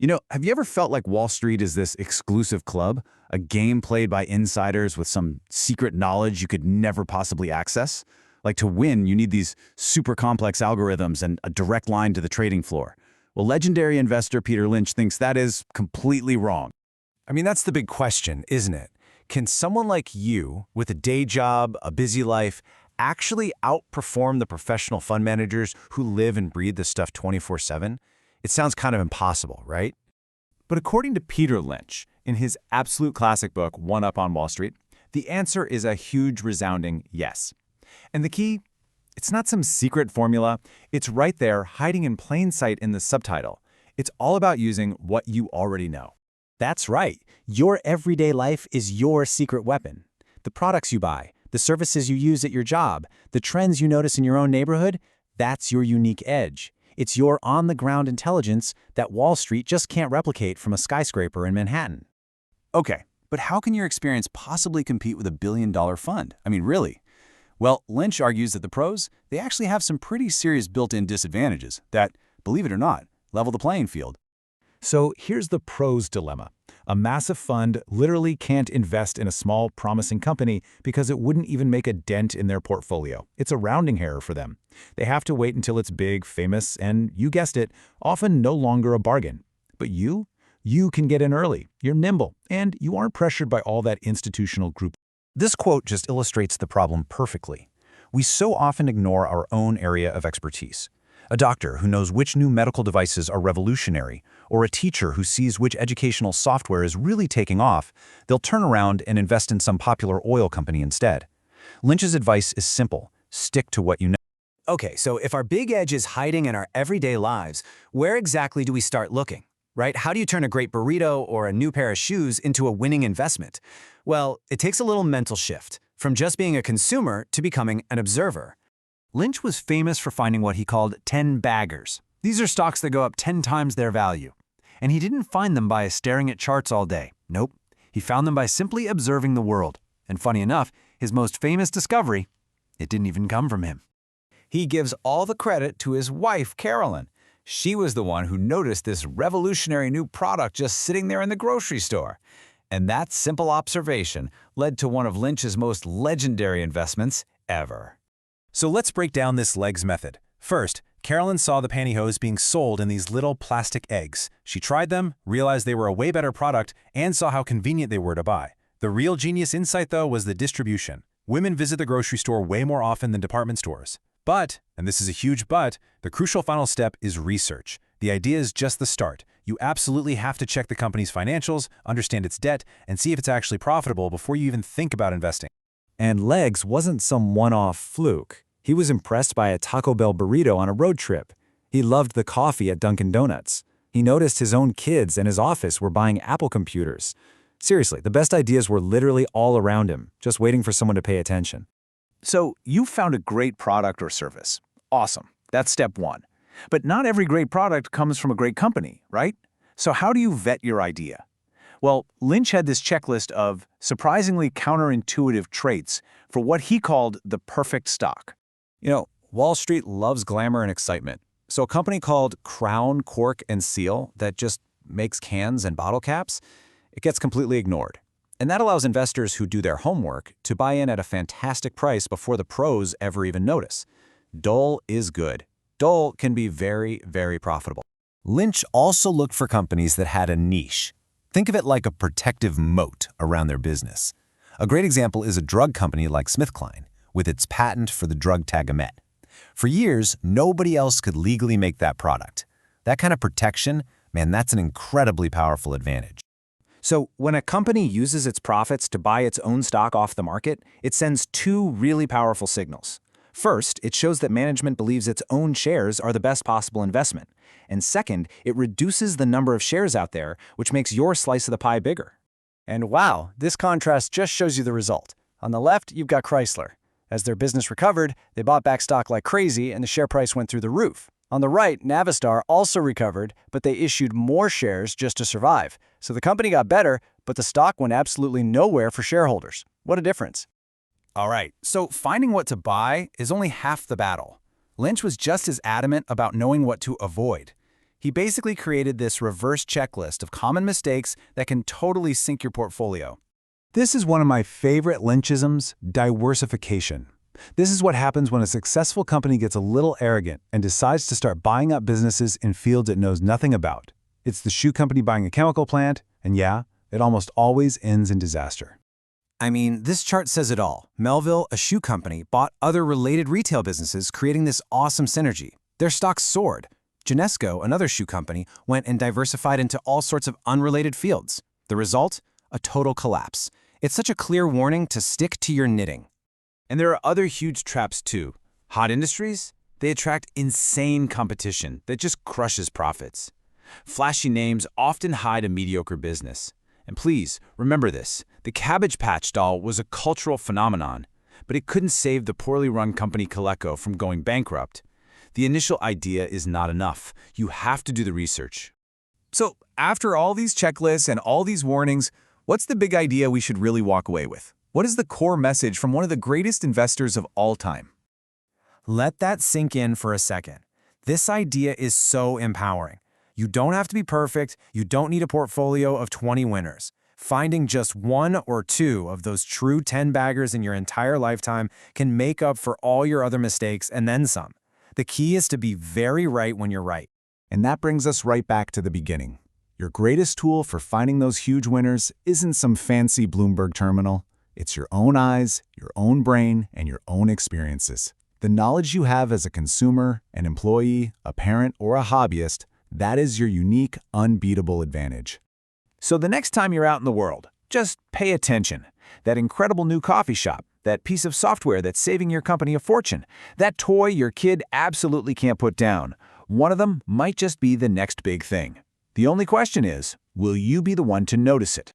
Have you ever felt like Wall Street is this exclusive club, a game played by insiders with some secret knowledge you could never possibly access? Like to win, you need these super complex algorithms and a direct line to the trading floor. Well, legendary investor Peter Lynch thinks that is completely wrong. I mean, that's the big question, isn't it? Can someone like you, with a day job, a busy life, actually outperform the professional fund managers who live and breathe this stuff 24/7? It sounds kind of impossible, right? But according to Peter Lynch, in his absolute classic book, One Up on Wall Street, the answer is a huge resounding yes. And the key? It's not some secret formula. It's right there, hiding in plain sight in the subtitle. It's all about using what you already know. That's right. Your everyday life is your secret weapon. The products you buy, the services you use at your job, the trends you notice in your own neighborhood, that's your unique edge. It's your on-the-ground intelligence that Wall Street just can't replicate from a skyscraper in Manhattan. Okay, but how can your experience possibly compete with a billion-dollar fund? I mean, really? Well, Lynch argues that the pros, they actually have some pretty serious built-in disadvantages that, believe it or not, level the playing field. So here's the pros dilemma. A massive fund literally can't invest in a small, promising company because it wouldn't even make a dent in their portfolio. It's a rounding error for them. They have to wait until it's big, famous, and, you guessed it, often no longer a bargain. But you can get in early. You're nimble, and you aren't pressured by all that institutional group. This quote just illustrates the problem perfectly. We so often ignore our own area of expertise. A doctor who knows which new medical devices are revolutionary, or a teacher who sees which educational software is really taking off, they'll turn around and invest in some popular oil company instead. Lynch's advice is simple: stick to what you know. Okay, so if our big edge is hiding in our everyday lives, where exactly do we start looking? Right? How do you turn a great burrito or a new pair of shoes into a winning investment? Well, it takes a little mental shift, from just being a consumer to becoming an observer. Lynch was famous for finding what he called 10 baggers. These are stocks that go up 10 times their value. And he didn't find them by staring at charts all day. Nope. He found them by simply observing the world. And funny enough, his most famous discovery, it didn't even come from him. He gives all the credit to his wife, Carolyn. She was the one who noticed this revolutionary new product just sitting there in the grocery store. And that simple observation led to one of Lynch's most legendary investments ever. So let's break down this legs method. First, Carolyn saw the pantyhose being sold in these little plastic eggs. She tried them, realized they were a way better product, and saw how convenient they were to buy. The real genius insight, though, was the distribution. Women visit the grocery store way more often than department stores. But, and this is a huge but, the crucial final step is research. The idea is just the start. You absolutely have to check the company's financials, understand its debt, and see if it's actually profitable before you even think about investing. And Legs wasn't some one-off fluke. He was impressed by a Taco Bell burrito on a road trip. He loved the coffee at Dunkin' Donuts. He noticed his own kids and his office were buying Apple computers. Seriously, the best ideas were literally all around him, just waiting for someone to pay attention. So you found a great product or service. Awesome. That's step one. But not every great product comes from a great company, right? So how do you vet your idea? Well, Lynch had this checklist of surprisingly counterintuitive traits for what he called the perfect stock. Wall Street loves glamour and excitement. So a company called Crown, Cork, and Seal that just makes cans and bottle caps, it gets completely ignored. And that allows investors who do their homework to buy in at a fantastic price before the pros ever even notice. Dull is good. Dull can be very, very profitable. Lynch also looked for companies that had a niche. Think of it like a protective moat around their business. A great example is a drug company like SmithKline, with its patent for the drug Tagamet. For years, nobody else could legally make that product. That kind of protection, man, that's an incredibly powerful advantage. So when a company uses its profits to buy its own stock off the market, it sends two really powerful signals. First, it shows that management believes its own shares are the best possible investment. And second, it reduces the number of shares out there, which makes your slice of the pie bigger. And wow, this contrast just shows you the result. On the left, you've got Chrysler. As their business recovered, they bought back stock like crazy and the share price went through the roof. On the right, Navistar also recovered, but they issued more shares just to survive. So the company got better, but the stock went absolutely nowhere for shareholders. What a difference. All right, so finding what to buy is only half the battle. Lynch was just as adamant about knowing what to avoid. He basically created this reverse checklist of common mistakes that can totally sink your portfolio. This is one of my favorite Lynchisms, diversification. This is what happens when a successful company gets a little arrogant and decides to start buying up businesses in fields it knows nothing about. It's the shoe company buying a chemical plant, and yeah, it almost always ends in disaster. I mean, this chart says it all. Melville, a shoe company, bought other related retail businesses, creating this awesome synergy. Their stocks soared. Genesco, another shoe company, went and diversified into all sorts of unrelated fields. The result? A total collapse. It's such a clear warning to stick to your knitting. And there are other huge traps too. Hot industries? They attract insane competition that just crushes profits. Flashy names often hide a mediocre business. And please, remember this. The Cabbage Patch doll was a cultural phenomenon, but it couldn't save the poorly run company Coleco from going bankrupt. The initial idea is not enough. You have to do the research. So, after all these checklists and all these warnings, what's the big idea we should really walk away with? What is the core message from one of the greatest investors of all time? Let that sink in for a second. This idea is so empowering. You don't have to be perfect. You don't need a portfolio of 20 winners. Finding just one or two of those true 10-baggers in your entire lifetime can make up for all your other mistakes and then some. The key is to be very right when you're right. And that brings us right back to the beginning. Your greatest tool for finding those huge winners isn't some fancy Bloomberg terminal. It's your own eyes, your own brain, and your own experiences. The knowledge you have as a consumer, an employee, a parent, or a hobbyist, that is your unique, unbeatable advantage. So the next time you're out in the world, just pay attention. That incredible new coffee shop, that piece of software that's saving your company a fortune, that toy your kid absolutely can't put down. One of them might just be the next big thing. The only question is, will you be the one to notice it?